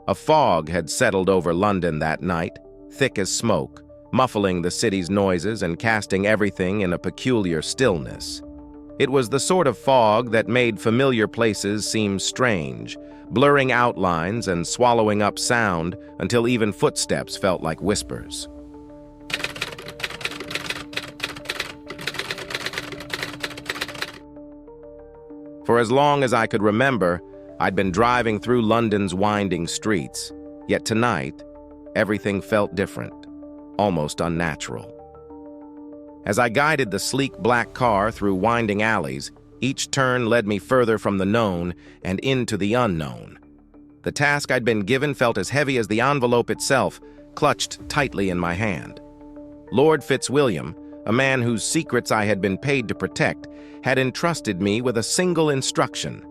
A fog had settled over London that night, thick as smoke, muffling the city's noises and casting everything in a peculiar stillness. It was the sort of fog that made familiar places seem strange, blurring outlines and swallowing up sound until even footsteps felt like whispers. For as long as I could remember, I'd been driving through London's winding streets, yet tonight, everything felt different, almost unnatural. As I guided the sleek black car through winding alleys, each turn led me further from the known and into the unknown. The task I'd been given felt as heavy as the envelope itself, clutched tightly in my hand. Lord Fitzwilliam, a man whose secrets I had been paid to protect, had entrusted me with a single instruction: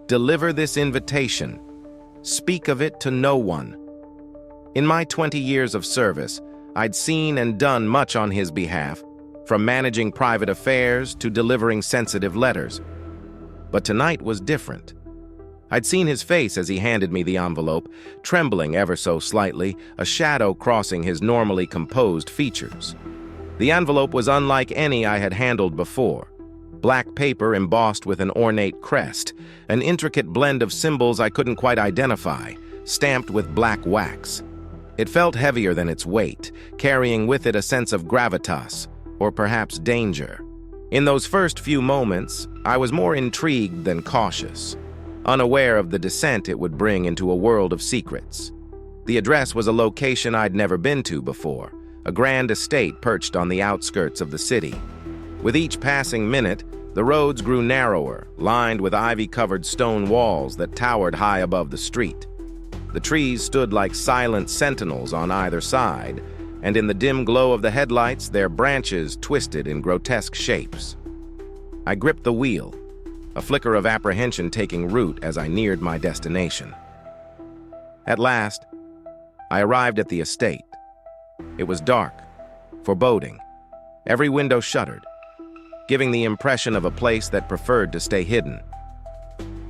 deliver this invitation. Speak of it to no one. In my 20 years of service, I'd seen and done much on his behalf, from managing private affairs to delivering sensitive letters. But tonight was different. I'd seen his face as he handed me the envelope, trembling ever so slightly, a shadow crossing his normally composed features. The envelope was unlike any I had handled before. Black paper embossed with an ornate crest, an intricate blend of symbols I couldn't quite identify, stamped with black wax. It felt heavier than its weight, carrying with it a sense of gravitas, or perhaps danger. In those first few moments, I was more intrigued than cautious, unaware of the descent it would bring into a world of secrets. The address was a location I'd never been to before, a grand estate perched on the outskirts of the city. With each passing minute, the roads grew narrower, lined with ivy-covered stone walls that towered high above the street. The trees stood like silent sentinels on either side, and in the dim glow of the headlights, their branches twisted in grotesque shapes. I gripped the wheel, a flicker of apprehension taking root as I neared my destination. At last, I arrived at the estate. It was dark, foreboding. Every window shuttered, giving the impression of a place that preferred to stay hidden.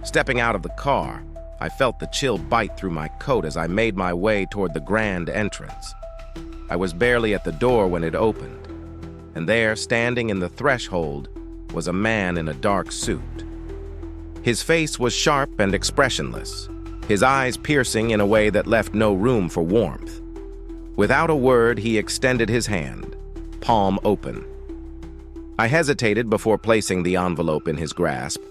Stepping out of the car, I felt the chill bite through my coat as I made my way toward the grand entrance. I was barely at the door when it opened, and there, standing in the threshold, was a man in a dark suit. His face was sharp and expressionless, his eyes piercing in a way that left no room for warmth. Without a word, he extended his hand, palm open. I hesitated before placing the envelope in his grasp,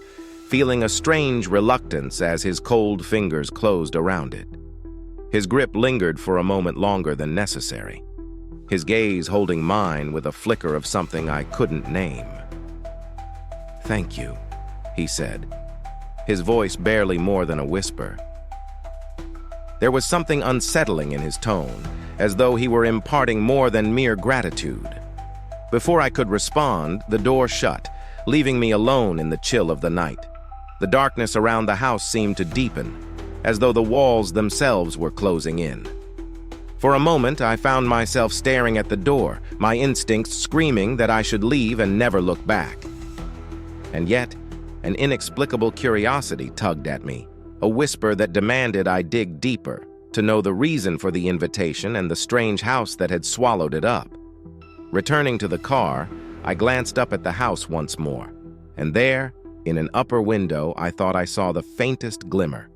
feeling a strange reluctance as his cold fingers closed around it. His grip lingered for a moment longer than necessary, his gaze holding mine with a flicker of something I couldn't name. "Thank you," he said, his voice barely more than a whisper. There was something unsettling in his tone, as though he were imparting more than mere gratitude. Before I could respond, the door shut, leaving me alone in the chill of the night. The darkness around the house seemed to deepen, as though the walls themselves were closing in. For a moment, I found myself staring at the door, my instincts screaming that I should leave and never look back. And yet, an inexplicable curiosity tugged at me, a whisper that demanded I dig deeper, to know the reason for the invitation and the strange house that had swallowed it up. Returning to the car, I glanced up at the house once more, and there, in an upper window, I thought I saw the faintest glimmer,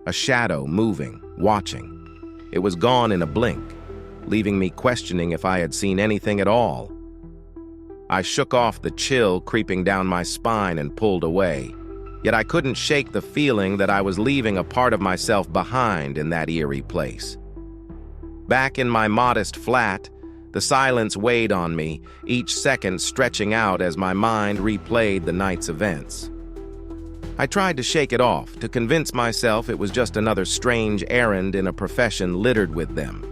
a shadow moving, watching. It was gone in a blink, leaving me questioning if I had seen anything at all. I shook off the chill creeping down my spine and pulled away, yet I couldn't shake the feeling that I was leaving a part of myself behind in that eerie place. Back in my modest flat, the silence weighed on me, each second stretching out as my mind replayed the night's events. I tried to shake it off, to convince myself it was just another strange errand in a profession littered with them.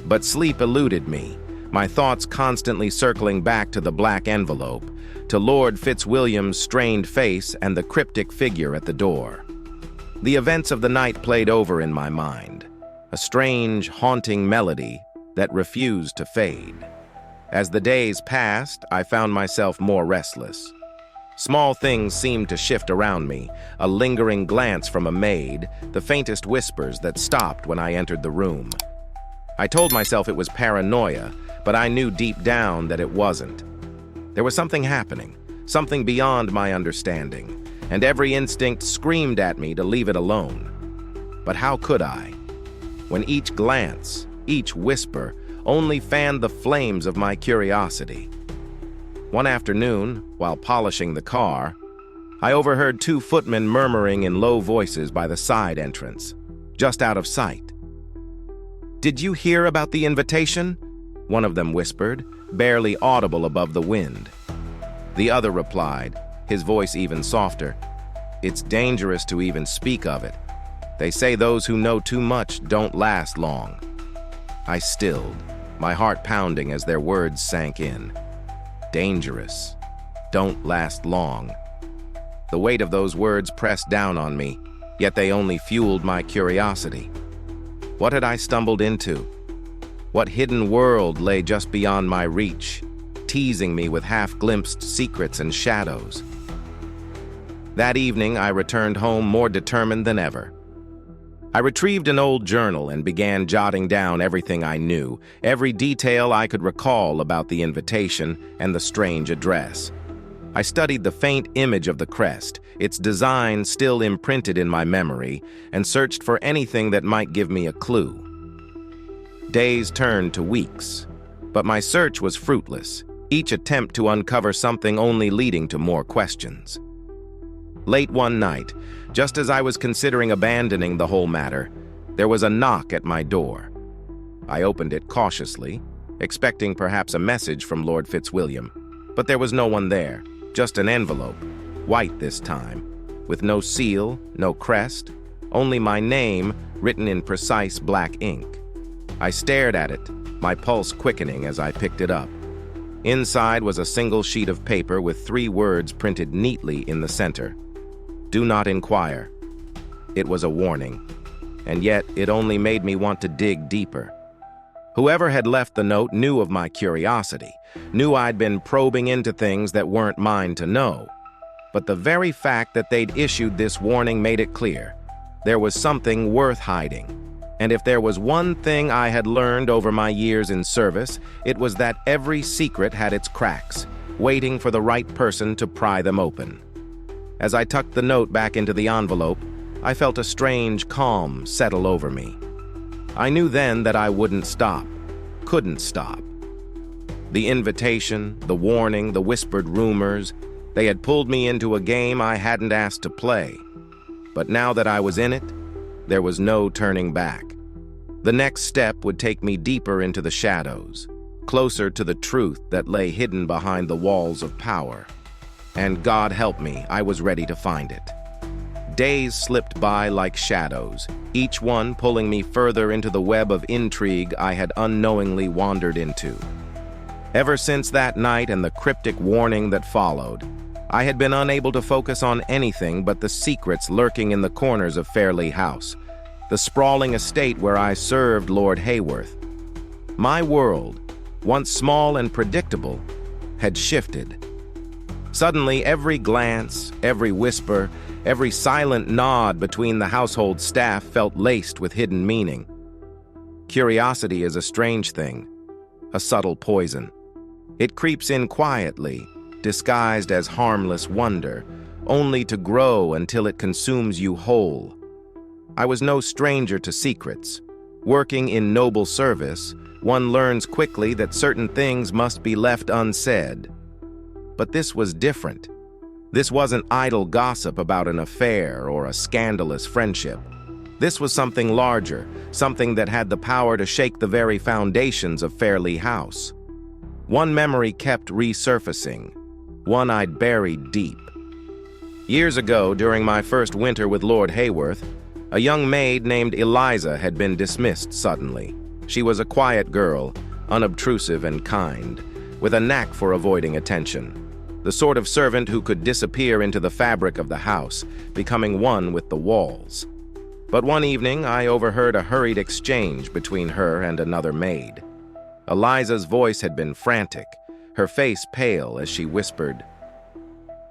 But sleep eluded me, my thoughts constantly circling back to the black envelope, to Lord Fitzwilliam's strained face and the cryptic figure at the door. The events of the night played over in my mind, a strange, haunting melody that refused to fade. As the days passed, I found myself more restless. Small things seemed to shift around me, a lingering glance from a maid, the faintest whispers that stopped when I entered the room. I told myself it was paranoia, but I knew deep down that it wasn't. There was something happening, something beyond my understanding, and every instinct screamed at me to leave it alone. But how could I? When each glance, each whisper, only fanned the flames of my curiosity. One afternoon, while polishing the car, I overheard two footmen murmuring in low voices by the side entrance, just out of sight. "Did you hear about the invitation?" one of them whispered, barely audible above the wind. The other replied, his voice even softer, "It's dangerous to even speak of it. They say those who know too much don't last long." I stilled, my heart pounding as their words sank in. Dangerous. Don't last long. The weight of those words pressed down on me, yet they only fueled my curiosity. What had I stumbled into? What hidden world lay just beyond my reach, teasing me with half-glimpsed secrets and shadows? That evening, I returned home more determined than ever. I retrieved an old journal and began jotting down everything I knew, every detail I could recall about the invitation and the strange address. I studied the faint image of the crest, its design still imprinted in my memory, and searched for anything that might give me a clue. Days turned to weeks, but my search was fruitless, each attempt to uncover something only leading to more questions. Late one night, just as I was considering abandoning the whole matter, there was a knock at my door. I opened it cautiously, expecting perhaps a message from Lord Fitzwilliam, but there was no one there, just an envelope, white this time, with no seal, no crest, only my name written in precise black ink. I stared at it, my pulse quickening as I picked it up. Inside was a single sheet of paper with 3 words printed neatly in the center. "Do not inquire." It was a warning, and yet it only made me want to dig deeper. Whoever had left the note knew of my curiosity, knew I'd been probing into things that weren't mine to know. But the very fact that they'd issued this warning made it clear. There was something worth hiding. And if there was one thing I had learned over my years in service, it was that every secret had its cracks, waiting for the right person to pry them open. As I tucked the note back into the envelope, I felt a strange calm settle over me. I knew then that I wouldn't stop, couldn't stop. The invitation, the warning, the whispered rumors, they had pulled me into a game I hadn't asked to play. But now that I was in it, there was no turning back. The next step would take me deeper into the shadows, closer to the truth that lay hidden behind the walls of power. And God help me, I was ready to find it. Days slipped by like shadows, each one pulling me further into the web of intrigue I had unknowingly wandered into. Ever since that night and the cryptic warning that followed, I had been unable to focus on anything but the secrets lurking in the corners of Fairleigh House, the sprawling estate where I served Lord Hayworth. My world, once small and predictable, had shifted. Suddenly, every glance, every whisper, every silent nod between the household staff felt laced with hidden meaning. Curiosity is a strange thing, a subtle poison. It creeps in quietly, disguised as harmless wonder, only to grow until it consumes you whole. I was no stranger to secrets. Working in noble service, one learns quickly that certain things must be left unsaid. But this was different. This wasn't idle gossip about an affair or a scandalous friendship. This was something larger, something that had the power to shake the very foundations of Fairleigh House. One memory kept resurfacing, one I'd buried deep. Years ago, during my first winter with Lord Hayworth, a young maid named Eliza had been dismissed suddenly. She was a quiet girl, unobtrusive and kind, with a knack for avoiding attention. The sort of servant who could disappear into the fabric of the house, becoming one with the walls. But one evening, I overheard a hurried exchange between her and another maid. Eliza's voice had been frantic, her face pale as she whispered,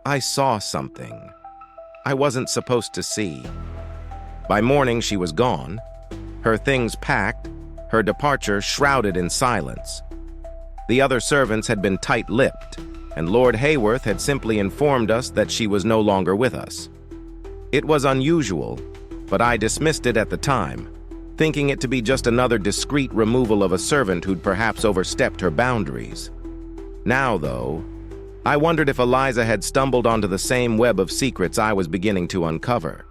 I saw something I wasn't supposed to see. By morning, she was gone, her things packed, her departure shrouded in silence. The other servants had been tight-lipped, and Lord Hayworth had simply informed us that she was no longer with us. It was unusual, but I dismissed it at the time, thinking it to be just another discreet removal of a servant who'd perhaps overstepped her boundaries. Now, though, I wondered if Eliza had stumbled onto the same web of secrets I was beginning to uncover.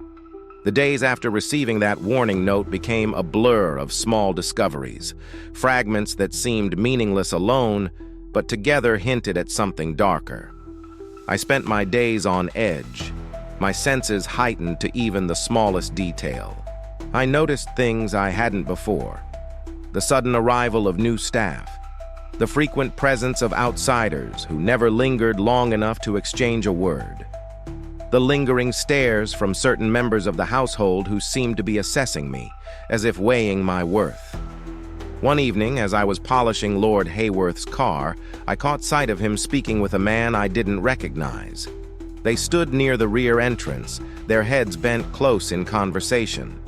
The days after receiving that warning note became a blur of small discoveries, fragments that seemed meaningless alone, but together hinted at something darker. I spent my days on edge, my senses heightened to even the smallest detail. I noticed things I hadn't before: the sudden arrival of new staff, the frequent presence of outsiders who never lingered long enough to exchange a word, the lingering stares from certain members of the household who seemed to be assessing me, as if weighing my worth. One evening, as I was polishing Lord Hayworth's car, I caught sight of him speaking with a man I didn't recognize. They stood near the rear entrance, their heads bent close in conversation.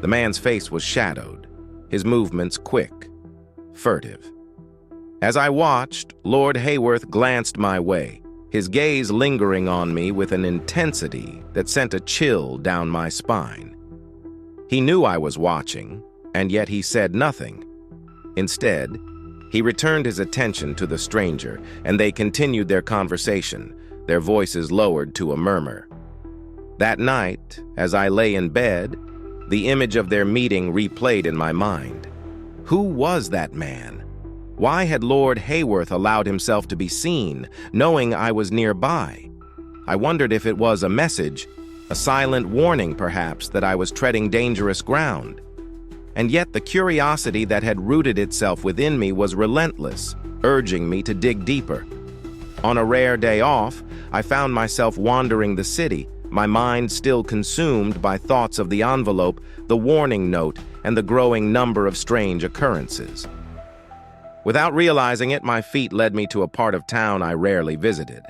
The man's face was shadowed, his movements quick, furtive. As I watched, Lord Hayworth glanced my way, his gaze lingering on me with an intensity that sent a chill down my spine. He knew I was watching, and yet he said nothing. Instead, he returned his attention to the stranger, and they continued their conversation, their voices lowered to a murmur. That night, as I lay in bed, the image of their meeting replayed in my mind. Who was that man? Why had Lord Hayworth allowed himself to be seen, knowing I was nearby? I wondered if it was a message, a silent warning perhaps that I was treading dangerous ground. And yet the curiosity that had rooted itself within me was relentless, urging me to dig deeper. On a rare day off, I found myself wandering the city, my mind still consumed by thoughts of the envelope, the warning note, and the growing number of strange occurrences. Without realizing it, my feet led me to a part of town I rarely visited,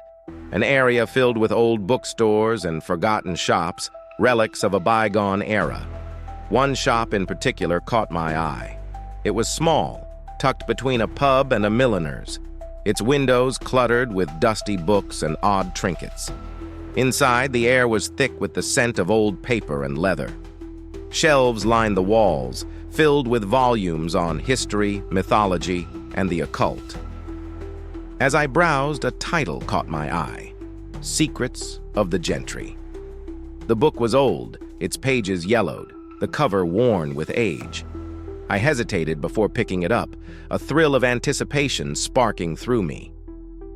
an area filled with old bookstores and forgotten shops, relics of a bygone era. One shop in particular caught my eye. It was small, tucked between a pub and a milliner's, its windows cluttered with dusty books and odd trinkets. Inside, the air was thick with the scent of old paper and leather. Shelves lined the walls, filled with volumes on history, mythology, and the occult. As I browsed, a title caught my eye: Secrets of the Gentry. The book was old, its pages yellowed, the cover worn with age. I hesitated before picking it up, a thrill of anticipation sparking through me.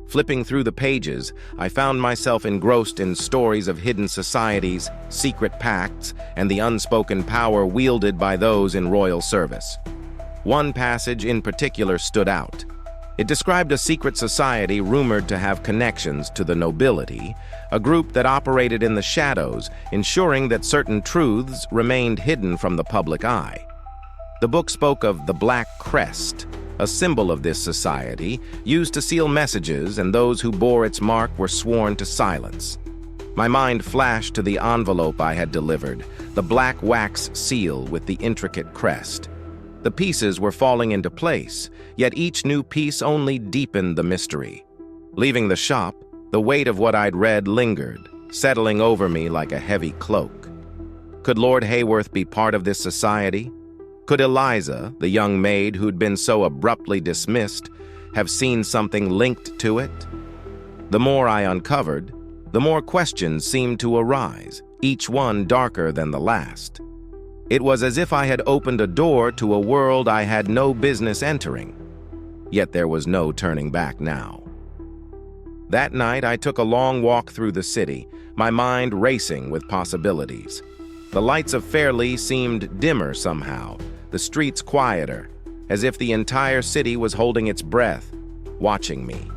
Flipping through the pages, I found myself engrossed in stories of hidden societies, secret pacts, and the unspoken power wielded by those in royal service. One passage in particular stood out. It described a secret society rumored to have connections to the nobility, a group that operated in the shadows, ensuring that certain truths remained hidden from the public eye. The book spoke of the Black Crest, a symbol of this society, used to seal messages, and those who bore its mark were sworn to silence. My mind flashed to the envelope I had delivered, the black wax seal with the intricate crest. The pieces were falling into place, yet each new piece only deepened the mystery. Leaving the shop, the weight of what I'd read lingered, settling over me like a heavy cloak. Could Lord Hayworth be part of this society? Could Eliza, the young maid who'd been so abruptly dismissed, have seen something linked to it? The more I uncovered, the more questions seemed to arise, each one darker than the last. It was as if I had opened a door to a world I had no business entering. Yet there was no turning back now. That night, I took a long walk through the city, my mind racing with possibilities. The lights of Fairleigh seemed dimmer somehow, the streets quieter, as if the entire city was holding its breath, watching me.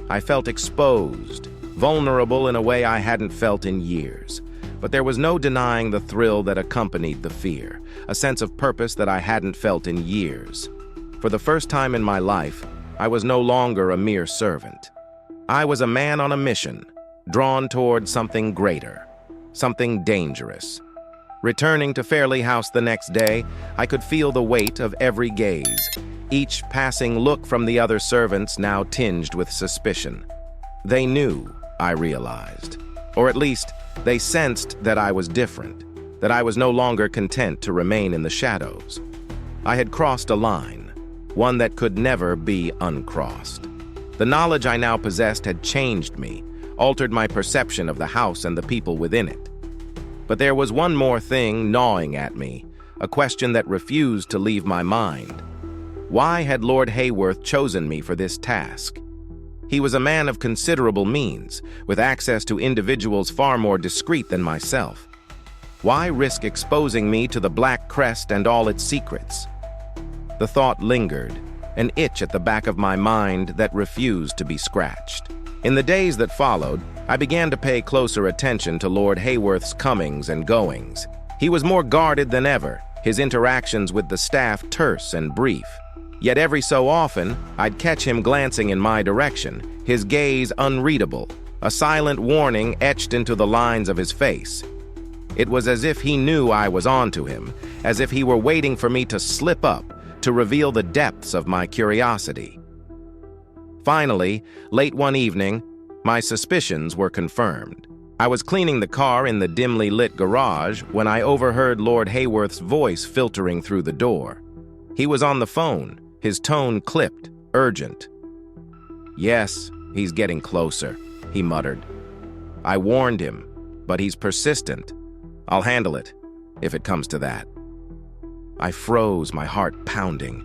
I felt exposed, vulnerable in a way I hadn't felt in years. But there was no denying the thrill that accompanied the fear, a sense of purpose that I hadn't felt in years. For the first time in my life, I was no longer a mere servant. I was a man on a mission, drawn toward something greater, something dangerous. Returning to Fairleigh House the next day, I could feel the weight of every gaze, each passing look from the other servants now tinged with suspicion. They knew, I realized, or at least they sensed that I was different, that I was no longer content to remain in the shadows. I had crossed a line, one that could never be uncrossed. The knowledge I now possessed had changed me, altered my perception of the house and the people within it. But there was one more thing gnawing at me, a question that refused to leave my mind. Why had Lord Hayworth chosen me for this task? He was a man of considerable means, with access to individuals far more discreet than myself. Why risk exposing me to the Black Crest and all its secrets? The thought lingered, an itch at the back of my mind that refused to be scratched. In the days that followed, I began to pay closer attention to Lord Hayworth's comings and goings. He was more guarded than ever, his interactions with the staff terse and brief. Yet every so often, I'd catch him glancing in my direction, his gaze unreadable, a silent warning etched into the lines of his face. It was as if he knew I was onto him, as if he were waiting for me to slip up, to reveal the depths of my curiosity. Finally, late one evening, my suspicions were confirmed. I was cleaning the car in the dimly lit garage when I overheard Lord Hayworth's voice filtering through the door. He was on the phone, his tone clipped, urgent. "Yes, he's getting closer," he muttered. "I warned him, but he's persistent. I'll handle it, if it comes to that." I froze, my heart pounding.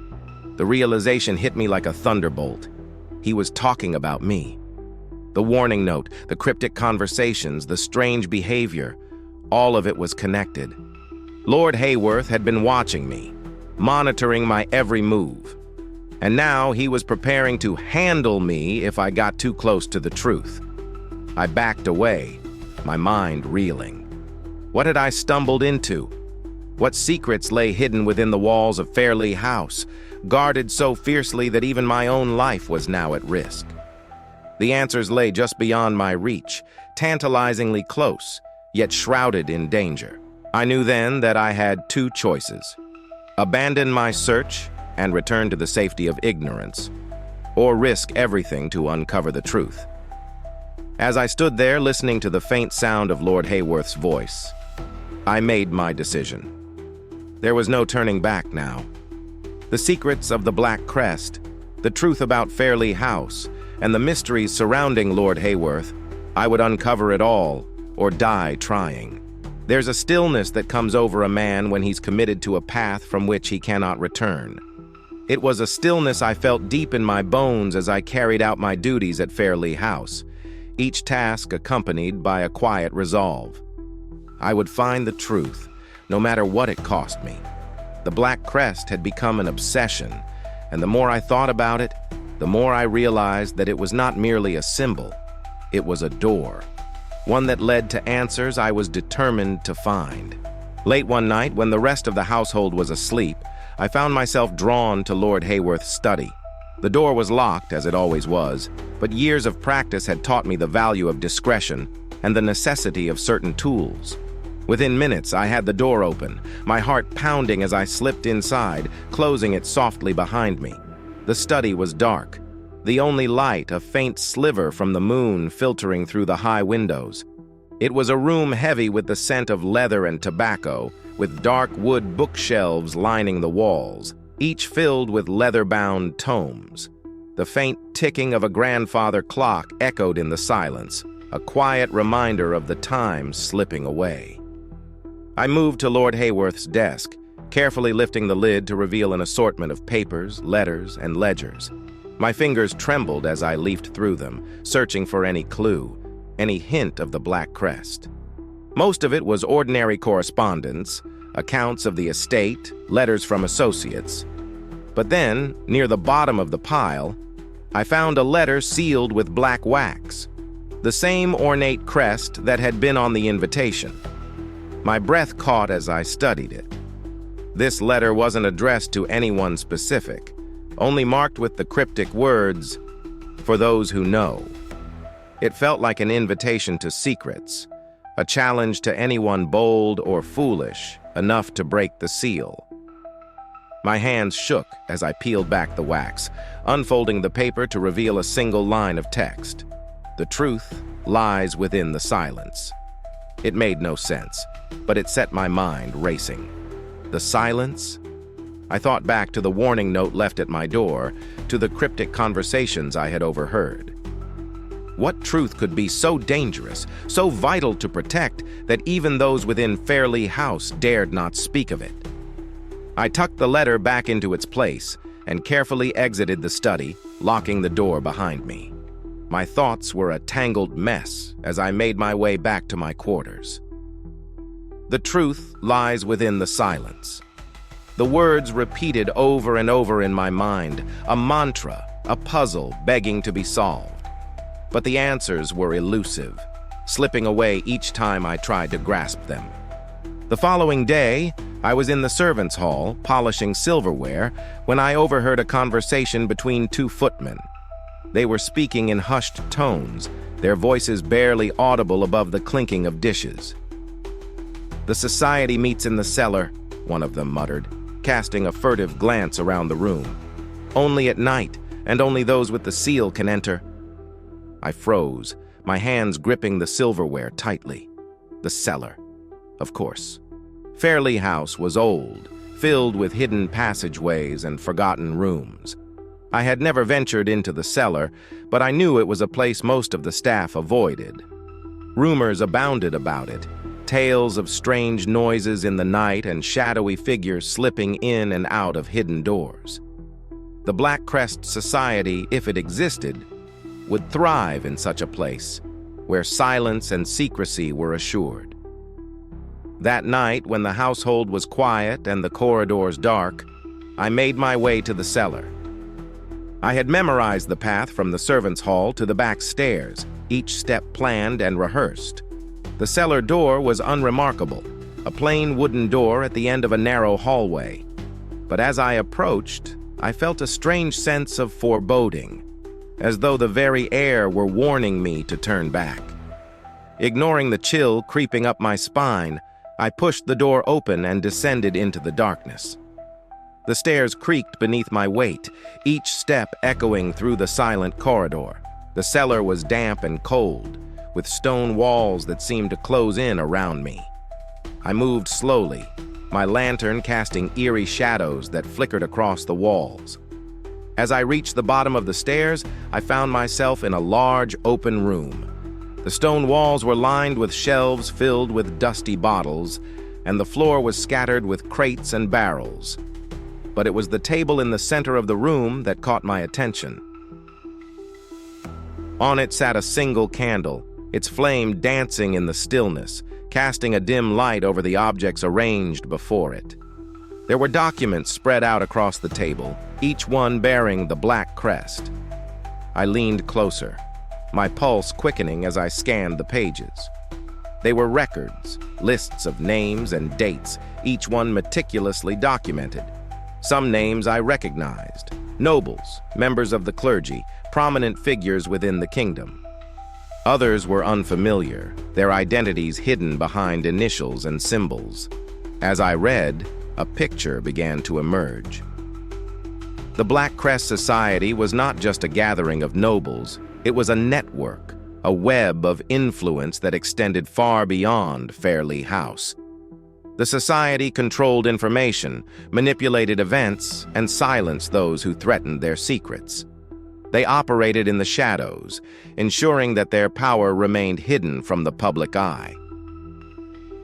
The realization hit me like a thunderbolt. He was talking about me. The warning note, the cryptic conversations, the strange behavior, all of it was connected. Lord Hayworth had been watching me, monitoring my every move. And now he was preparing to handle me if I got too close to the truth. I backed away, my mind reeling. What had I stumbled into? What secrets lay hidden within the walls of Fairleigh House, guarded so fiercely that even my own life was now at risk? The answers lay just beyond my reach, tantalizingly close, yet shrouded in danger. I knew then that I had two choices: abandon my search and return to the safety of ignorance, or risk everything to uncover the truth. As I stood there listening to the faint sound of Lord Hayworth's voice, I made my decision. There was no turning back now. The secrets of the Black Crest, the truth about Fairleigh House, and the mysteries surrounding Lord Hayworth, I would uncover it all, or die trying. There's a stillness that comes over a man when he's committed to a path from which he cannot return. It was a stillness I felt deep in my bones as I carried out my duties at Fairleigh House, each task accompanied by a quiet resolve. I would find the truth, no matter what it cost me. The Black Crest had become an obsession, and the more I thought about it, the more I realized that it was not merely a symbol, it was a door, one that led to answers I was determined to find. Late one night, when the rest of the household was asleep, I found myself drawn to Lord Hayworth's study. The door was locked, as it always was, but years of practice had taught me the value of discretion and the necessity of certain tools. Within minutes, I had the door open, my heart pounding as I slipped inside, closing it softly behind me. The study was dark, the only light a faint sliver from the moon filtering through the high windows. It was a room heavy with the scent of leather and tobacco, with dark wood bookshelves lining the walls, each filled with leather-bound tomes. The faint ticking of a grandfather clock echoed in the silence, a quiet reminder of the time slipping away. I moved to Lord Hayworth's desk, carefully lifting the lid to reveal an assortment of papers, letters, and ledgers. My fingers trembled as I leafed through them, searching for any clue, any hint of the Black Crest. Most of it was ordinary correspondence, accounts of the estate, letters from associates. But then, near the bottom of the pile, I found a letter sealed with black wax, the same ornate crest that had been on the invitation. My breath caught as I studied it. This letter wasn't addressed to anyone specific, only marked with the cryptic words, "For those who know." It felt like an invitation to secrets, a challenge to anyone bold or foolish enough to break the seal. My hands shook as I peeled back the wax, unfolding the paper to reveal a single line of text. The truth lies within the silence. It made no sense, but it set my mind racing. The silence? I thought back to the warning note left at my door, to the cryptic conversations I had overheard. What truth could be so dangerous, so vital to protect, that even those within Fairleigh House dared not speak of it? I tucked the letter back into its place and carefully exited the study, locking the door behind me. My thoughts were a tangled mess as I made my way back to my quarters. The truth lies within the silence. The words repeated over and over in my mind, a mantra, a puzzle begging to be solved. But the answers were elusive, slipping away each time I tried to grasp them. The following day, I was in the servants' hall, polishing silverware, when I overheard a conversation between two footmen. They were speaking in hushed tones, their voices barely audible above the clinking of dishes. "The society meets in the cellar," one of them muttered, casting a furtive glance around the room. "Only at night, and only those with the seal can enter." I froze, my hands gripping the silverware tightly. The cellar. Of course. Fairleigh House was old, filled with hidden passageways and forgotten rooms. I had never ventured into the cellar, but I knew it was a place most of the staff avoided. Rumors abounded about it, tales of strange noises in the night and shadowy figures slipping in and out of hidden doors. The Black Crest Society, if it existed, would thrive in such a place, where silence and secrecy were assured. That night, when the household was quiet and the corridors dark, I made my way to the cellar. I had memorized the path from the servants' hall to the back stairs, each step planned and rehearsed. The cellar door was unremarkable, a plain wooden door at the end of a narrow hallway. But as I approached, I felt a strange sense of foreboding, as though the very air were warning me to turn back. Ignoring the chill creeping up my spine, I pushed the door open and descended into the darkness. The stairs creaked beneath my weight, each step echoing through the silent corridor. The cellar was damp and cold, with stone walls that seemed to close in around me. I moved slowly, my lantern casting eerie shadows that flickered across the walls. As I reached the bottom of the stairs, I found myself in a large, open room. The stone walls were lined with shelves filled with dusty bottles, and the floor was scattered with crates and barrels. But it was the table in the center of the room that caught my attention. On it sat a single candle, its flame dancing in the stillness, casting a dim light over the objects arranged before it. There were documents spread out across the table, each one bearing the Black Crest. I leaned closer, my pulse quickening as I scanned the pages. They were records, lists of names and dates, each one meticulously documented. Some names I recognized: nobles, members of the clergy, prominent figures within the kingdom. Others were unfamiliar, their identities hidden behind initials and symbols. As I read, a picture began to emerge. The Black Crest Society was not just a gathering of nobles, it was a network, a web of influence that extended far beyond Fairleigh House. The society controlled information, manipulated events, and silenced those who threatened their secrets. They operated in the shadows, ensuring that their power remained hidden from the public eye.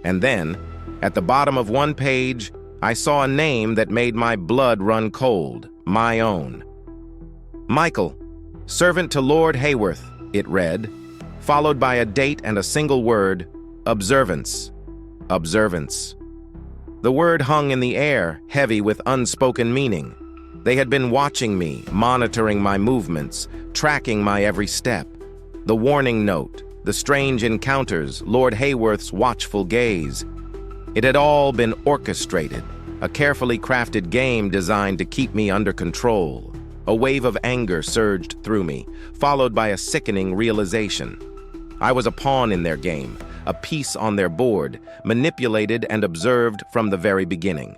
And then, at the bottom of one page, I saw a name that made my blood run cold, my own. Michael, servant to Lord Hayworth, it read, followed by a date and a single word: observance. Observance. The word hung in the air, heavy with unspoken meaning. They had been watching me, monitoring my movements, tracking my every step. The warning note, the strange encounters, Lord Hayworth's watchful gaze. It had all been orchestrated, a carefully crafted game designed to keep me under control. A wave of anger surged through me, followed by a sickening realization. I was a pawn in their game, a piece on their board, manipulated and observed from the very beginning.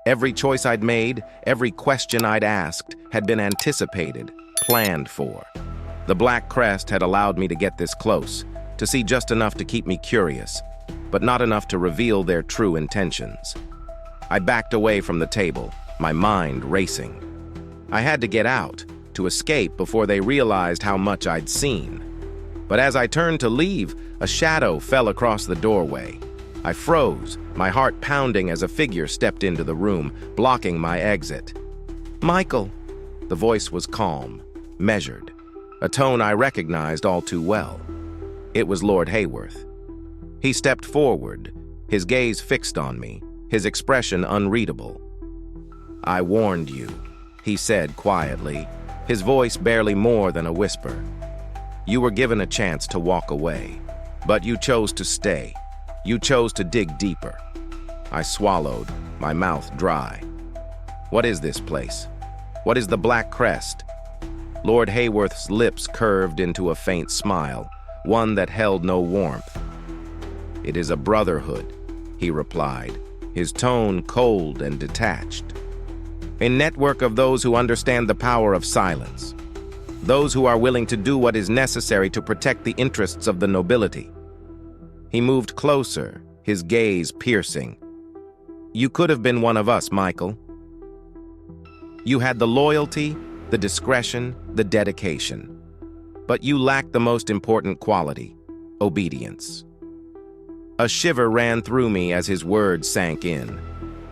Every choice I'd made, every question I'd asked, had been anticipated, planned for. The Black Crest had allowed me to get this close, to see just enough to keep me curious, but not enough to reveal their true intentions. I backed away from the table, my mind racing. I had to get out, to escape before they realized how much I'd seen. But as I turned to leave, a shadow fell across the doorway. I froze, my heart pounding as a figure stepped into the room, blocking my exit. "Michael!" The voice was calm, measured, a tone I recognized all too well. It was Lord Hayworth. He stepped forward, his gaze fixed on me, his expression unreadable. "I warned you," he said quietly, his voice barely more than a whisper. "You were given a chance to walk away, but you chose to stay. You chose to dig deeper." I swallowed, my mouth dry. "What is this place? What is the Black Crest?" Lord Hayworth's lips curved into a faint smile, one that held no warmth. "It is a brotherhood," he replied, his tone cold and detached. "A network of those who understand the power of silence. Those who are willing to do what is necessary to protect the interests of the nobility." He moved closer, his gaze piercing. "You could have been one of us, Michael. You had the loyalty, the discretion, the dedication. But you lacked the most important quality, obedience." A shiver ran through me as his words sank in.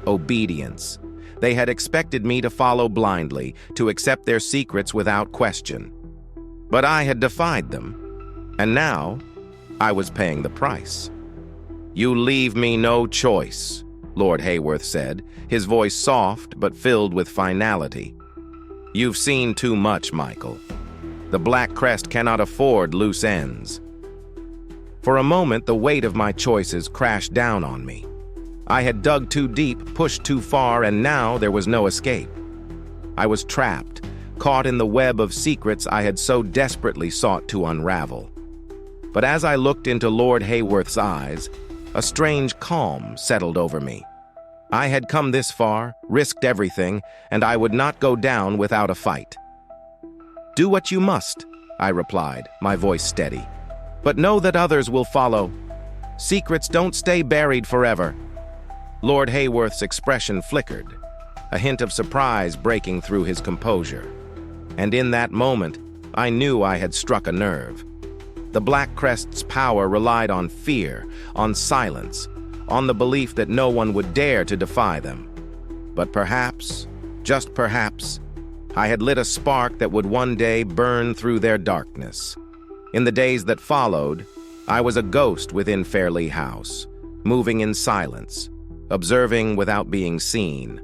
Obedience. They had expected me to follow blindly, to accept their secrets without question. But I had defied them, and now I was paying the price. "You leave me no choice," Lord Hayworth said, his voice soft but filled with finality. "You've seen too much, Michael. The Black Crest cannot afford loose ends." For a moment, the weight of my choices crashed down on me. I had dug too deep, pushed too far, and now there was no escape. I was trapped, caught in the web of secrets I had so desperately sought to unravel. But as I looked into Lord Hayworth's eyes, a strange calm settled over me. I had come this far, risked everything, and I would not go down without a fight. "Do what you must," I replied, my voice steady. "But know that others will follow. Secrets don't stay buried forever." Lord Hayworth's expression flickered, a hint of surprise breaking through his composure. And in that moment, I knew I had struck a nerve. The Black Crest's power relied on fear, on silence, on the belief that no one would dare to defy them. But perhaps, just perhaps, I had lit a spark that would one day burn through their darkness. In the days that followed, I was a ghost within Fairleigh House, moving in silence, observing without being seen.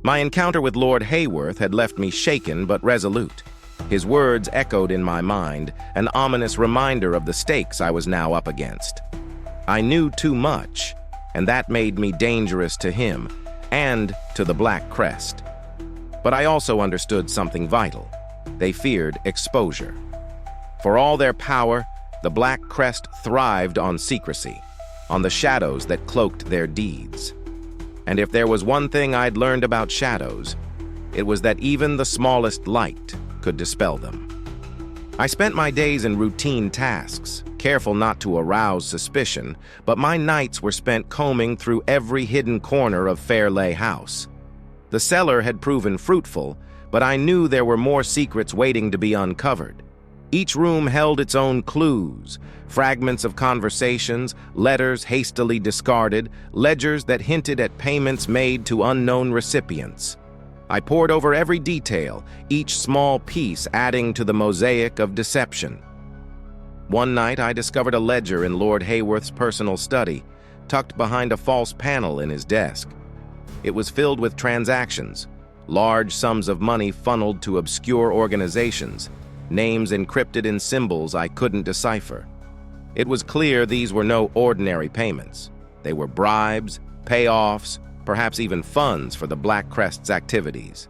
My encounter with Lord Hayworth had left me shaken but resolute. His words echoed in my mind, an ominous reminder of the stakes I was now up against. I knew too much, and that made me dangerous to him and to the Black Crest. But I also understood something vital. They feared exposure. For all their power, the Black Crest thrived on secrecy, on the shadows that cloaked their deeds. And if there was one thing I'd learned about shadows, it was that even the smallest light could dispel them. I spent my days in routine tasks, careful not to arouse suspicion, but my nights were spent combing through every hidden corner of Fairleigh House. The cellar had proven fruitful, but I knew there were more secrets waiting to be uncovered. Each room held its own clues, fragments of conversations, letters hastily discarded, ledgers that hinted at payments made to unknown recipients. I pored over every detail, each small piece adding to the mosaic of deception. One night I discovered a ledger in Lord Hayworth's personal study, tucked behind a false panel in his desk. It was filled with transactions, large sums of money funneled to obscure organizations, names encrypted in symbols I couldn't decipher. It was clear these were no ordinary payments. They were bribes, payoffs, perhaps even funds for the Black Crest's activities.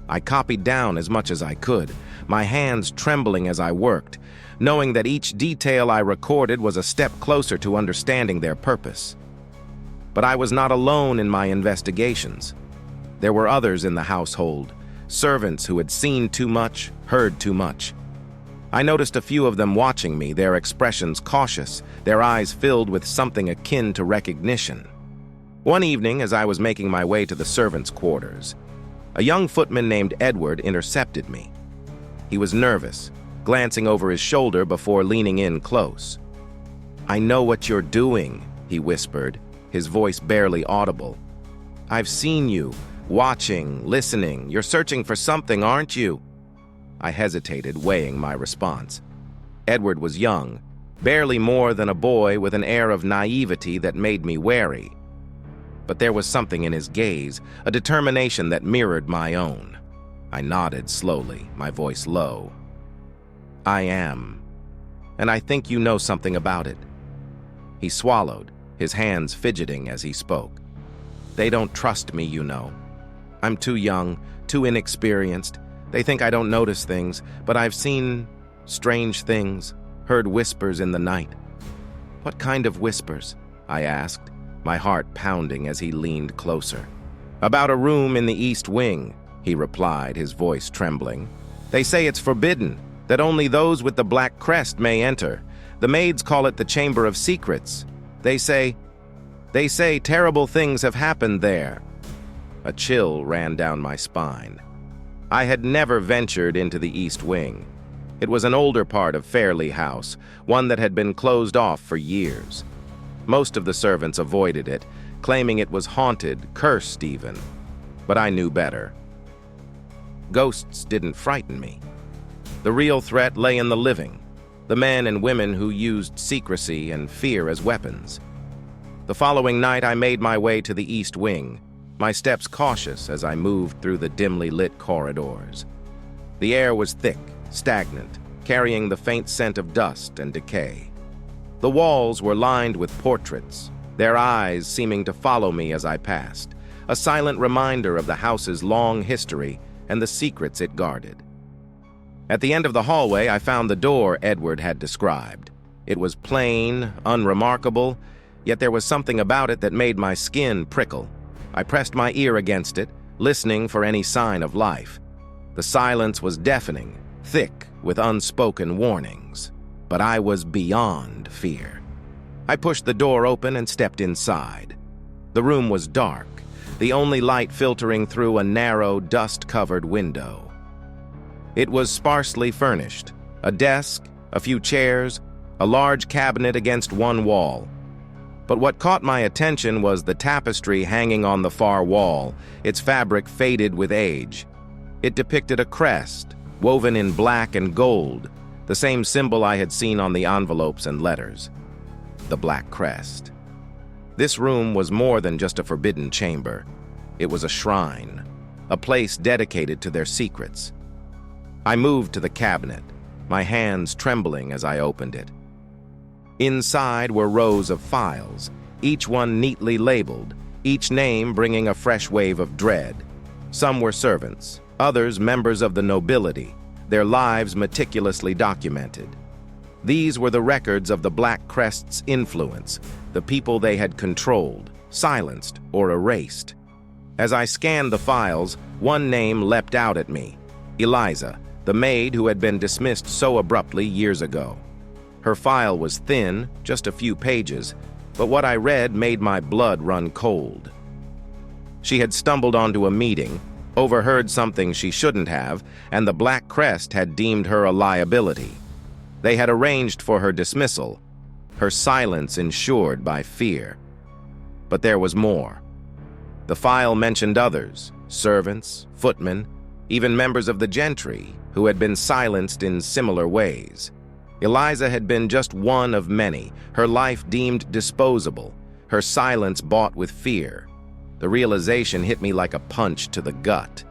I copied down as much as I could, my hands trembling as I worked, knowing that each detail I recorded was a step closer to understanding their purpose. But I was not alone in my investigations. There were others in the household, servants who had seen too much, heard too much. I noticed a few of them watching me, their expressions cautious, their eyes filled with something akin to recognition. One evening, as I was making my way to the servants' quarters, a young footman named Edward intercepted me. He was nervous, glancing over his shoulder before leaning in close. "I know what you're doing," he whispered, his voice barely audible. "I've seen you, watching, listening. You're searching for something, aren't you?" I hesitated, weighing my response. Edward was young, barely more than a boy, with an air of naivety that made me wary. But there was something in his gaze, a determination that mirrored my own. I nodded slowly, my voice low. "I am, and I think you know something about it." He swallowed, his hands fidgeting as he spoke. "They don't trust me, you know. I'm too young, too inexperienced. They think I don't notice things, but I've seen strange things, heard whispers in the night." "What kind of whispers?" I asked, my heart pounding as he leaned closer. "About a room in the East Wing," he replied, his voice trembling. "They say it's forbidden, that only those with the Black Crest may enter. The maids call it the Chamber of Secrets. They say terrible things have happened there." A chill ran down my spine. I had never ventured into the East Wing. It was an older part of Fairleigh House, one that had been closed off for years. Most of the servants avoided it, claiming it was haunted, cursed even. But I knew better. Ghosts didn't frighten me. The real threat lay in the living, the men and women who used secrecy and fear as weapons. The following night, I made my way to the East Wing, my steps cautious as I moved through the dimly lit corridors. The air was thick, stagnant, carrying the faint scent of dust and decay. The walls were lined with portraits, their eyes seeming to follow me as I passed, a silent reminder of the house's long history and the secrets it guarded. At the end of the hallway, I found the door Edward had described. It was plain, unremarkable, yet there was something about it that made my skin prickle. I pressed my ear against it, listening for any sign of life. The silence was deafening, thick with unspoken warnings. But I was beyond fear. I pushed the door open and stepped inside. The room was dark, the only light filtering through a narrow, dust-covered window. It was sparsely furnished, a desk, a few chairs, a large cabinet against one wall. But what caught my attention was the tapestry hanging on the far wall, its fabric faded with age. It depicted a crest, woven in black and gold, the same symbol I had seen on the envelopes and letters. The Black Crest. This room was more than just a forbidden chamber. It was a shrine, a place dedicated to their secrets. I moved to the cabinet, my hands trembling as I opened it. Inside were rows of files, each one neatly labeled, each name bringing a fresh wave of dread. Some were servants, others members of the nobility, their lives meticulously documented. These were the records of the Black Crest's influence, the people they had controlled, silenced, or erased. As I scanned the files, one name leapt out at me: Eliza, the maid who had been dismissed so abruptly years ago. Her file was thin, just a few pages, but what I read made my blood run cold. She had stumbled onto a meeting, overheard something she shouldn't have, and the Black Crest had deemed her a liability. They had arranged for her dismissal, her silence ensured by fear. But there was more. The file mentioned others, servants, footmen, even members of the gentry, who had been silenced in similar ways. Eliza had been just one of many, her life deemed disposable, her silence bought with fear. The realization hit me like a punch to the gut.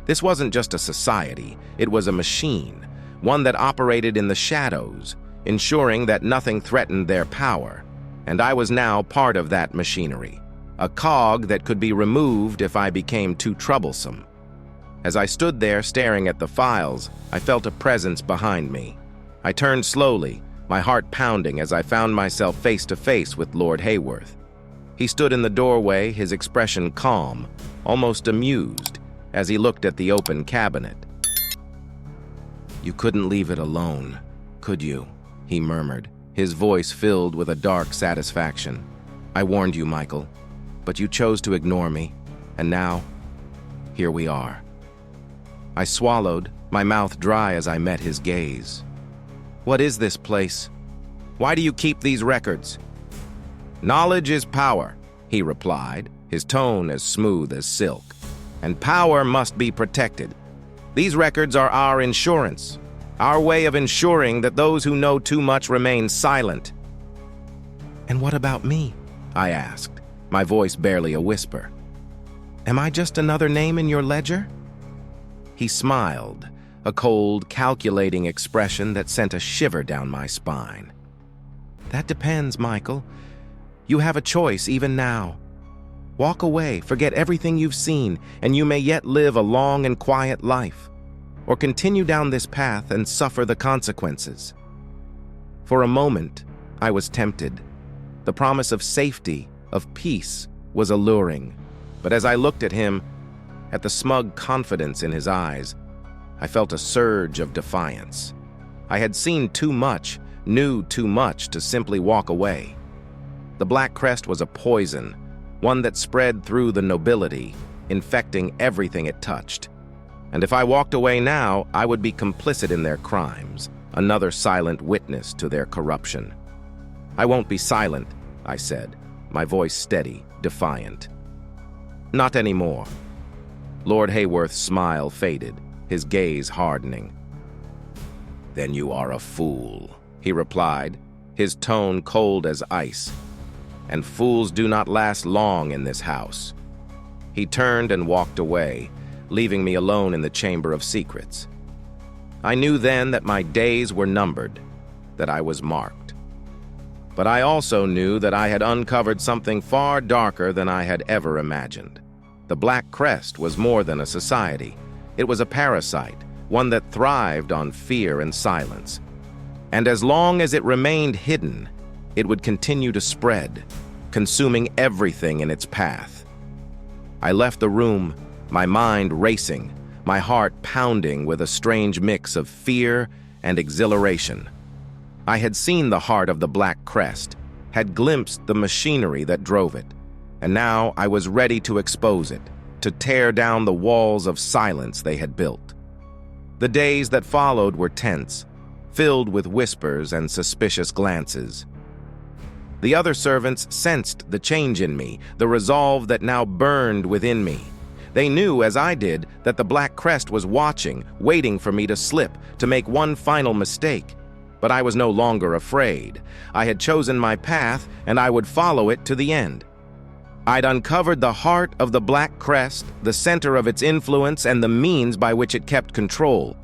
This wasn't just a society, it was a machine, one that operated in the shadows, ensuring that nothing threatened their power. And I was now part of that machinery, a cog that could be removed if I became too troublesome. As I stood there staring at the files, I felt a presence behind me. I turned slowly, my heart pounding as I found myself face to face with Lord Hayworth. He stood in the doorway, his expression calm, almost amused, as he looked at the open cabinet. "You couldn't leave it alone, could you?" he murmured, his voice filled with a dark satisfaction. "I warned you, Michael, but you chose to ignore me, and now, here we are." I swallowed, my mouth dry as I met his gaze. "What is this place? Why do you keep these records?" "Knowledge is power," he replied, his tone as smooth as silk. "And power must be protected. These records are our insurance, our way of ensuring that those who know too much remain silent." "And what about me?" I asked, my voice barely a whisper. "Am I just another name in your ledger?" He smiled, a cold, calculating expression that sent a shiver down my spine. "That depends, Michael. You have a choice even now. Walk away, forget everything you've seen, and you may yet live a long and quiet life. Or continue down this path and suffer the consequences." For a moment, I was tempted. The promise of safety, of peace, was alluring. But as I looked at him, at the smug confidence in his eyes, I felt a surge of defiance. I had seen too much, knew too much to simply walk away. The Black Crest was a poison, one that spread through the nobility, infecting everything it touched. And if I walked away now, I would be complicit in their crimes, another silent witness to their corruption. "I won't be silent," I said, my voice steady, defiant. "Not anymore." Lord Hayworth's smile faded, his gaze hardening. "Then you are a fool," he replied, his tone cold as ice. "And fools do not last long in this house." He turned and walked away, leaving me alone in the Chamber of Secrets. I knew then that my days were numbered, that I was marked. But I also knew that I had uncovered something far darker than I had ever imagined. The Black Crest was more than a society. It was a parasite, one that thrived on fear and silence. And as long as it remained hidden, it would continue to spread, consuming everything in its path. I left the room, my mind racing, my heart pounding with a strange mix of fear and exhilaration. I had seen the heart of the Black Crest, had glimpsed the machinery that drove it, and now I was ready to expose it, to tear down the walls of silence they had built. The days that followed were tense, filled with whispers and suspicious glances. The other servants sensed the change in me, the resolve that now burned within me. They knew, as I did, that the Black Crest was watching, waiting for me to slip, to make one final mistake. But I was no longer afraid. I had chosen my path, and I would follow it to the end. I'd uncovered the heart of the Black Crest, the center of its influence, and the means by which it kept control.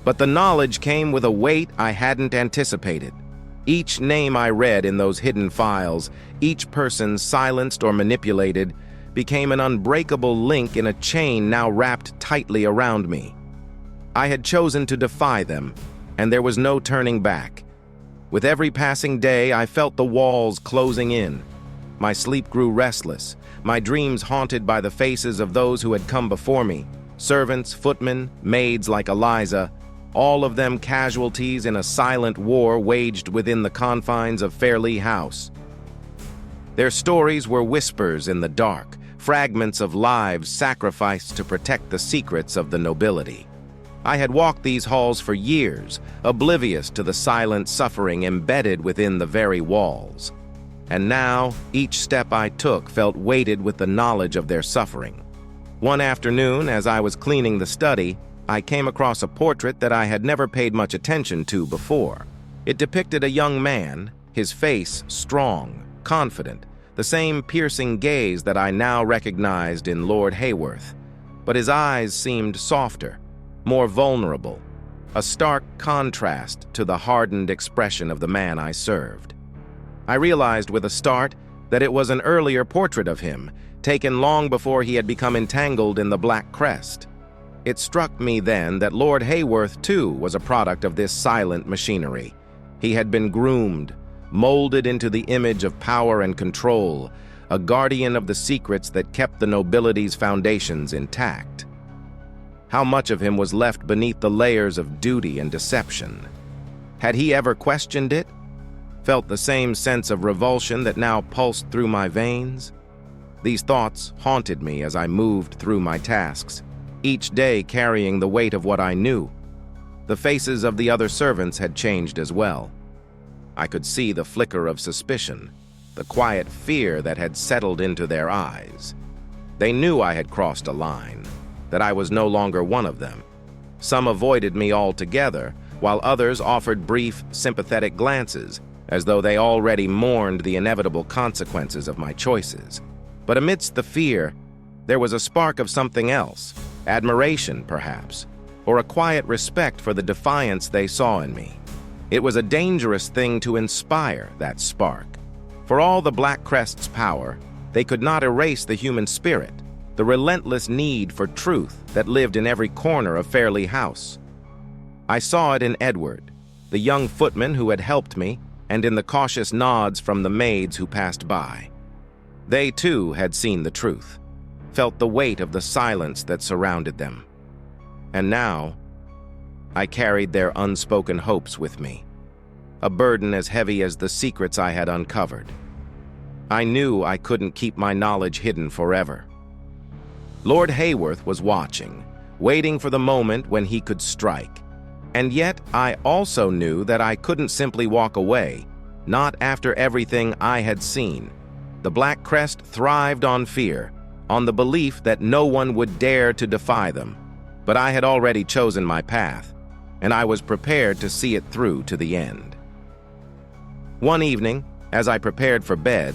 But the knowledge came with a weight I hadn't anticipated. Each name I read in those hidden files, each person silenced or manipulated, became an unbreakable link in a chain now wrapped tightly around me. I had chosen to defy them, and there was no turning back. With every passing day, I felt the walls closing in. My sleep grew restless, my dreams haunted by the faces of those who had come before me, servants, footmen, maids like Eliza, all of them casualties in a silent war waged within the confines of Fairleigh House. Their stories were whispers in the dark, fragments of lives sacrificed to protect the secrets of the nobility. I had walked these halls for years, oblivious to the silent suffering embedded within the very walls. And now, each step I took felt weighted with the knowledge of their suffering. One afternoon, as I was cleaning the study, I came across a portrait that I had never paid much attention to before. It depicted a young man, his face strong, confident, the same piercing gaze that I now recognized in Lord Hayworth. But his eyes seemed softer, more vulnerable, a stark contrast to the hardened expression of the man I served. I realized with a start that it was an earlier portrait of him, taken long before he had become entangled in the Black Crest. It struck me then that Lord Hayworth, too, was a product of this silent machinery. He had been groomed, molded into the image of power and control, a guardian of the secrets that kept the nobility's foundations intact. How much of him was left beneath the layers of duty and deception? Had he ever questioned it? Felt the same sense of revulsion that now pulsed through my veins? These thoughts haunted me as I moved through my tasks, each day carrying the weight of what I knew. The faces of the other servants had changed as well. I could see the flicker of suspicion, the quiet fear that had settled into their eyes. They knew I had crossed a line, that I was no longer one of them. Some avoided me altogether, while others offered brief, sympathetic glances, as though they already mourned the inevitable consequences of my choices. But amidst the fear, there was a spark of something else, admiration, perhaps, or a quiet respect for the defiance they saw in me. It was a dangerous thing to inspire, that spark. For all the Black Crest's power, they could not erase the human spirit, the relentless need for truth that lived in every corner of Fairleigh House. I saw it in Edward, the young footman who had helped me, and in the cautious nods from the maids who passed by. They, too, had seen the truth, felt the weight of the silence that surrounded them. And now, I carried their unspoken hopes with me, a burden as heavy as the secrets I had uncovered. I knew I couldn't keep my knowledge hidden forever. Lord Hayworth was watching, waiting for the moment when he could strike. And yet, I also knew that I couldn't simply walk away, not after everything I had seen. The Black Crest thrived on fear, on the belief that no one would dare to defy them. But I had already chosen my path, and I was prepared to see it through to the end. One evening, as I prepared for bed,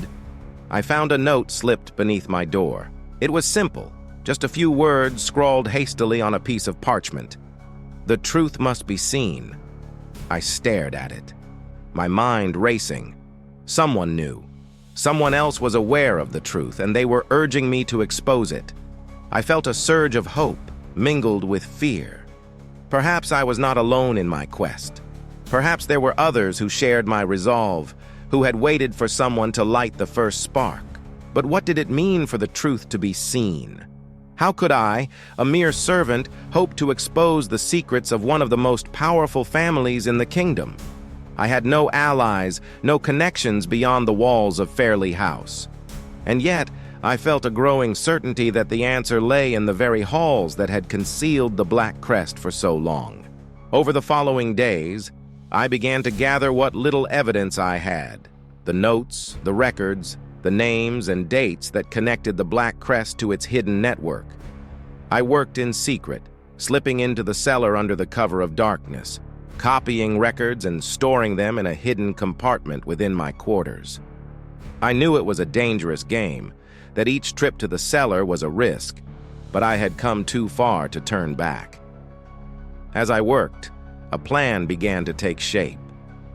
I found a note slipped beneath my door. It was simple, just a few words scrawled hastily on a piece of parchment. The truth must be seen. I stared at it, my mind racing. Someone knew. Someone else was aware of the truth, and they were urging me to expose it. I felt a surge of hope, mingled with fear. Perhaps I was not alone in my quest. Perhaps there were others who shared my resolve, who had waited for someone to light the first spark. But what did it mean for the truth to be seen? How could I, a mere servant, hope to expose the secrets of one of the most powerful families in the kingdom? I had no allies, no connections beyond the walls of Fairleigh House. And yet, I felt a growing certainty that the answer lay in the very halls that had concealed the Black Crest for so long. Over the following days, I began to gather what little evidence I had. The notes, the records, the names and dates that connected the Black Crest to its hidden network. I worked in secret, slipping into the cellar under the cover of darkness, copying records and storing them in a hidden compartment within my quarters. I knew it was a dangerous game, that each trip to the cellar was a risk, but I had come too far to turn back. As I worked, a plan began to take shape.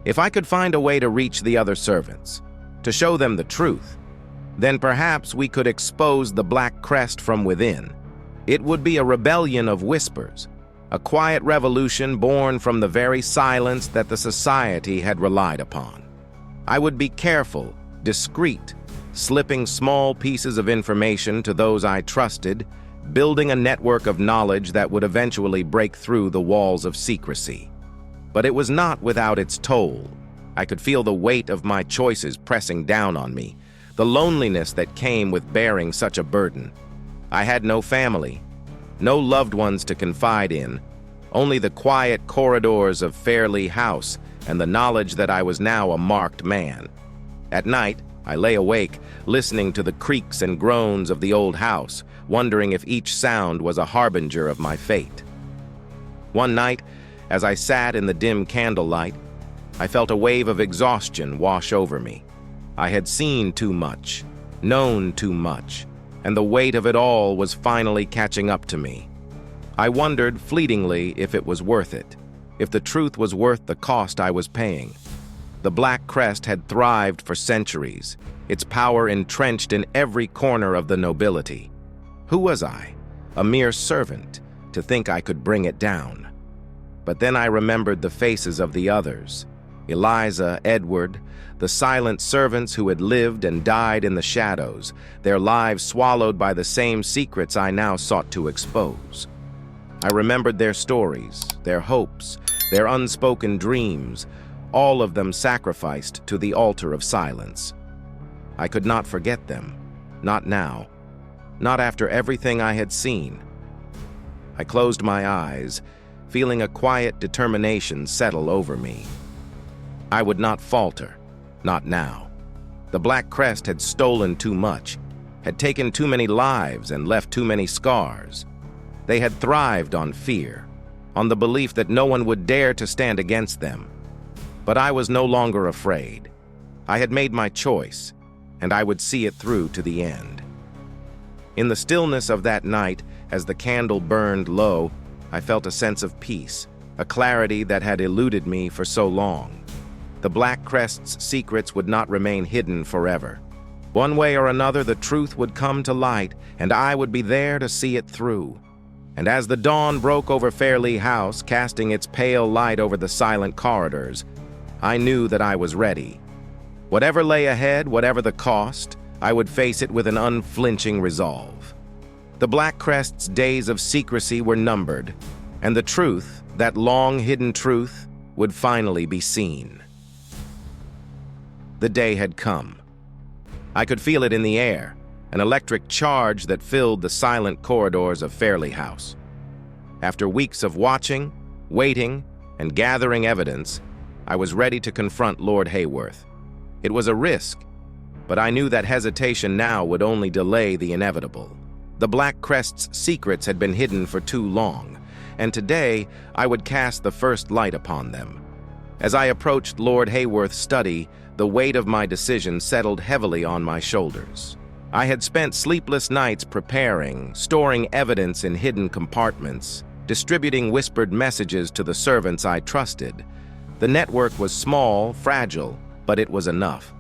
If I could find a way to reach the other servants, to show them the truth, then perhaps we could expose the Black Crest from within. It would be a rebellion of whispers, a quiet revolution born from the very silence that the society had relied upon. I would be careful, discreet, slipping small pieces of information to those I trusted, building a network of knowledge that would eventually break through the walls of secrecy. But it was not without its toll. I could feel the weight of my choices pressing down on me, the loneliness that came with bearing such a burden. I had no family, no loved ones to confide in, only the quiet corridors of Fairleigh House and the knowledge that I was now a marked man. At night, I lay awake, listening to the creaks and groans of the old house, wondering if each sound was a harbinger of my fate. One night, as I sat in the dim candlelight, I felt a wave of exhaustion wash over me. I had seen too much, known too much, and the weight of it all was finally catching up to me. I wondered fleetingly if it was worth it, if the truth was worth the cost I was paying. The Black Crest had thrived for centuries, its power entrenched in every corner of the nobility. Who was I? A mere servant, to think I could bring it down. But then I remembered the faces of the others, Eliza, Edward, the silent servants who had lived and died in the shadows, their lives swallowed by the same secrets I now sought to expose. I remembered their stories, their hopes, their unspoken dreams, all of them sacrificed to the altar of silence. I could not forget them, not now, not after everything I had seen. I closed my eyes, feeling a quiet determination settle over me. I would not falter, not now. The Black Crest had stolen too much, had taken too many lives and left too many scars. They had thrived on fear, on the belief that no one would dare to stand against them. But I was no longer afraid. I had made my choice, and I would see it through to the end. In the stillness of that night, as the candle burned low, I felt a sense of peace, a clarity that had eluded me for so long. The Black Crest's secrets would not remain hidden forever. One way or another, the truth would come to light, and I would be there to see it through. And as the dawn broke over Fairleigh House, casting its pale light over the silent corridors, I knew that I was ready. Whatever lay ahead, whatever the cost, I would face it with an unflinching resolve. The Black Crest's days of secrecy were numbered, and the truth, that long-hidden truth, would finally be seen. The day had come. I could feel it in the air, an electric charge that filled the silent corridors of Fairleigh House. After weeks of watching, waiting, and gathering evidence, I was ready to confront Lord Hayworth. It was a risk, but I knew that hesitation now would only delay the inevitable. The Black Crest's secrets had been hidden for too long, and today I would cast the first light upon them. As I approached Lord Hayworth's study, the weight of my decision settled heavily on my shoulders. I had spent sleepless nights preparing, storing evidence in hidden compartments, distributing whispered messages to the servants I trusted. The network was small, fragile, but it was enough.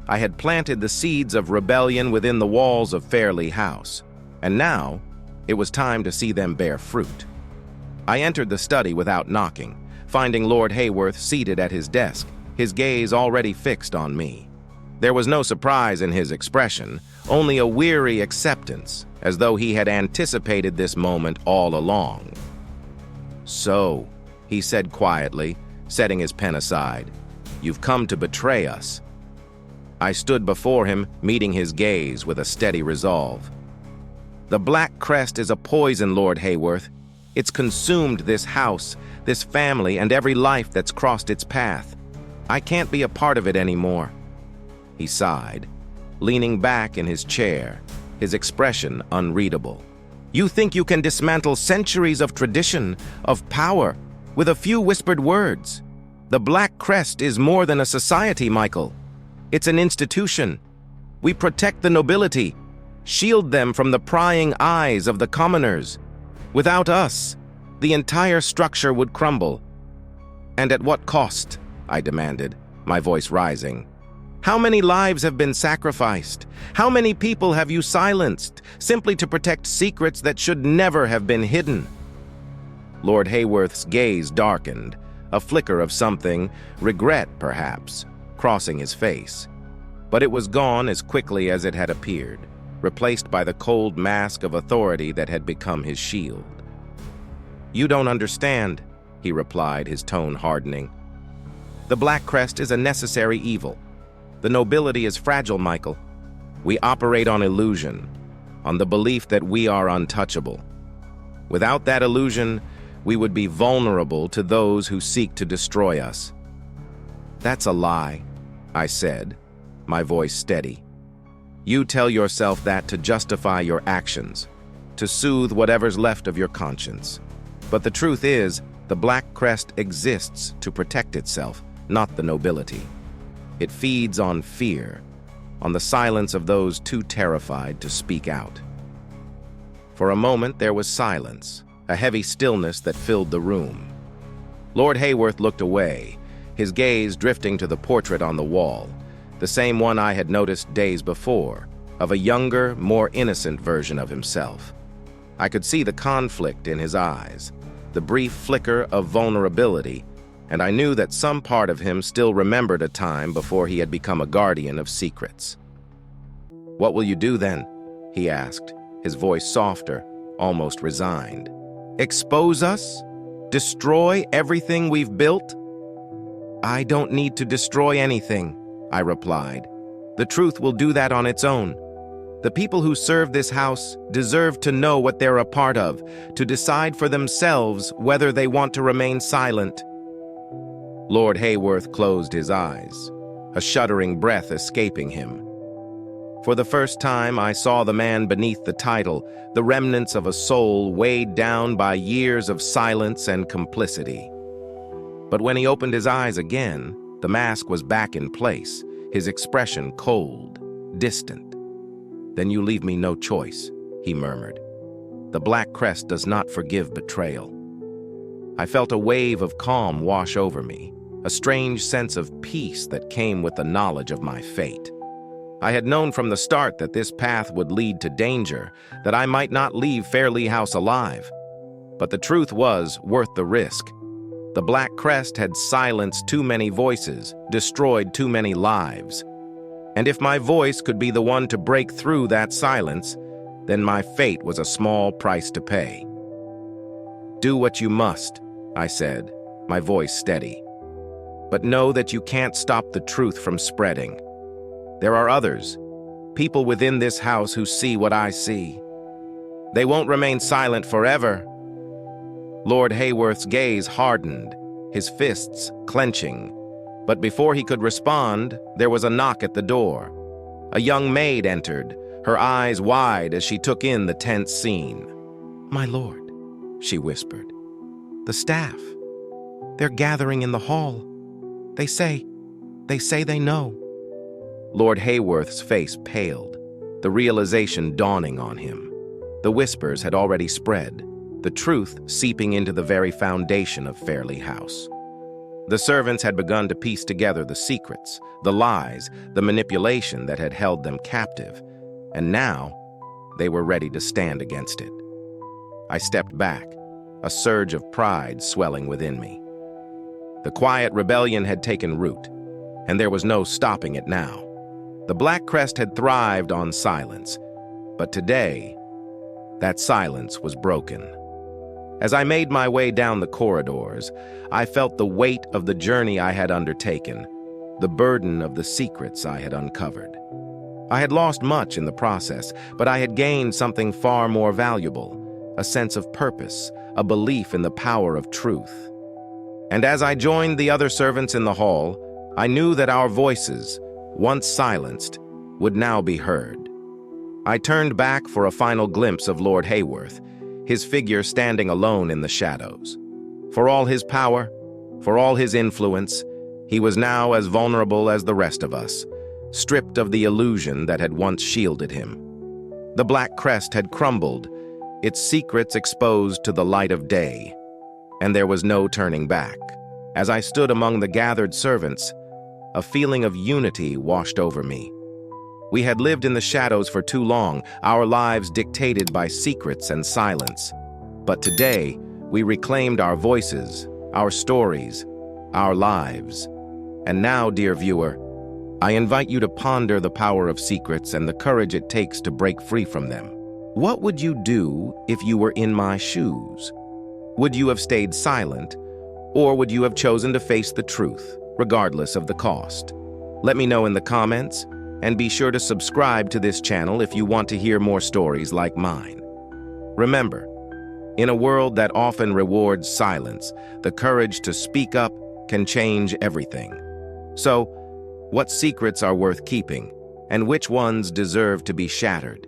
I had planted the seeds of rebellion within the walls of Fairleigh House, and now it was time to see them bear fruit. I entered the study without knocking, finding Lord Hayworth seated at his desk, his gaze already fixed on me. There was no surprise in his expression, only a weary acceptance, as though he had anticipated this moment all along. "So," he said quietly, setting his pen aside, "you've come to betray us." I stood before him, meeting his gaze with a steady resolve. "The Black Crest is a poison, Lord Hayworth. It's consumed this house, this family, and every life that's crossed its path. I can't be a part of it anymore." He sighed, leaning back in his chair, his expression unreadable. "You think you can dismantle centuries of tradition, of power, with a few whispered words? The Black Crest is more than a society, Michael. It's an institution. We protect the nobility, shield them from the prying eyes of the commoners. Without us, the entire structure would crumble." "And at what cost?" I demanded, my voice rising. "How many lives have been sacrificed? How many people have you silenced, simply to protect secrets that should never have been hidden?" Lord Hayworth's gaze darkened, a flicker of something, regret perhaps, crossing his face. But it was gone as quickly as it had appeared, replaced by the cold mask of authority that had become his shield. "You don't understand," he replied, his tone hardening. "The Black Crest is a necessary evil. The nobility is fragile, Michael. We operate on illusion, on the belief that we are untouchable. Without that illusion, we would be vulnerable to those who seek to destroy us." "That's a lie," I said, my voice steady. "You tell yourself that to justify your actions, to soothe whatever's left of your conscience. But the truth is, the Black Crest exists to protect itself, not the nobility. It feeds on fear, on the silence of those too terrified to speak out." For a moment there was silence, a heavy stillness that filled the room. Lord Hayworth looked away, his gaze drifting to the portrait on the wall, the same one I had noticed days before, of a younger, more innocent version of himself. I could see the conflict in his eyes, the brief flicker of vulnerability, and I knew that some part of him still remembered a time before he had become a guardian of secrets. "What will you do then?" he asked, his voice softer, almost resigned. "Expose us? Destroy everything we've built?" "I don't need to destroy anything," I replied. "The truth will do that on its own. The people who serve this house deserve to know what they're a part of, to decide for themselves whether they want to remain silent." Lord Hayworth closed his eyes, a shuddering breath escaping him. For the first time, I saw the man beneath the title, the remnants of a soul weighed down by years of silence and complicity. But when he opened his eyes again, the mask was back in place, his expression cold, distant. "Then you leave me no choice," he murmured. "The Black Crest does not forgive betrayal." I felt a wave of calm wash over me, a strange sense of peace that came with the knowledge of my fate. I had known from the start that this path would lead to danger, that I might not leave Fairleigh House alive. But the truth was worth the risk. The Black Crest had silenced too many voices, destroyed too many lives. And if my voice could be the one to break through that silence, then my fate was a small price to pay. "Do what you must," I said, my voice steady. "But know that you can't stop the truth from spreading. There are others, people within this house who see what I see. They won't remain silent forever." Lord Hayworth's gaze hardened, his fists clenching. But before he could respond, there was a knock at the door. A young maid entered, her eyes wide as she took in the tense scene. "My lord," she whispered, "the staff. They're gathering in the hall. They say they know." Lord Hayworth's face paled, the realization dawning on him. The whispers had already spread, the truth seeping into the very foundation of Fairleigh House. The servants had begun to piece together the secrets, the lies, the manipulation that had held them captive, and now they were ready to stand against it. I stepped back, a surge of pride swelling within me. The quiet rebellion had taken root, and there was no stopping it now. The Black Crest had thrived on silence, but today, that silence was broken. As I made my way down the corridors, I felt the weight of the journey I had undertaken, the burden of the secrets I had uncovered. I had lost much in the process, but I had gained something far more valuable, a sense of purpose, a belief in the power of truth. And as I joined the other servants in the hall, I knew that our voices, once silenced, would now be heard. I turned back for a final glimpse of Lord Hayworth, his figure standing alone in the shadows. For all his power, for all his influence, he was now as vulnerable as the rest of us, stripped of the illusion that had once shielded him. The Black Crest had crumbled, its secrets exposed to the light of day, and there was no turning back. As I stood among the gathered servants, a feeling of unity washed over me. We had lived in the shadows for too long, our lives dictated by secrets and silence. But today, we reclaimed our voices, our stories, our lives. And now, dear viewer, I invite you to ponder the power of secrets and the courage it takes to break free from them. What would you do if you were in my shoes? Would you have stayed silent, or would you have chosen to face the truth, regardless of the cost? Let me know in the comments, and be sure to subscribe to this channel if you want to hear more stories like mine. Remember, in a world that often rewards silence, the courage to speak up can change everything. So, what secrets are worth keeping, and which ones deserve to be shattered?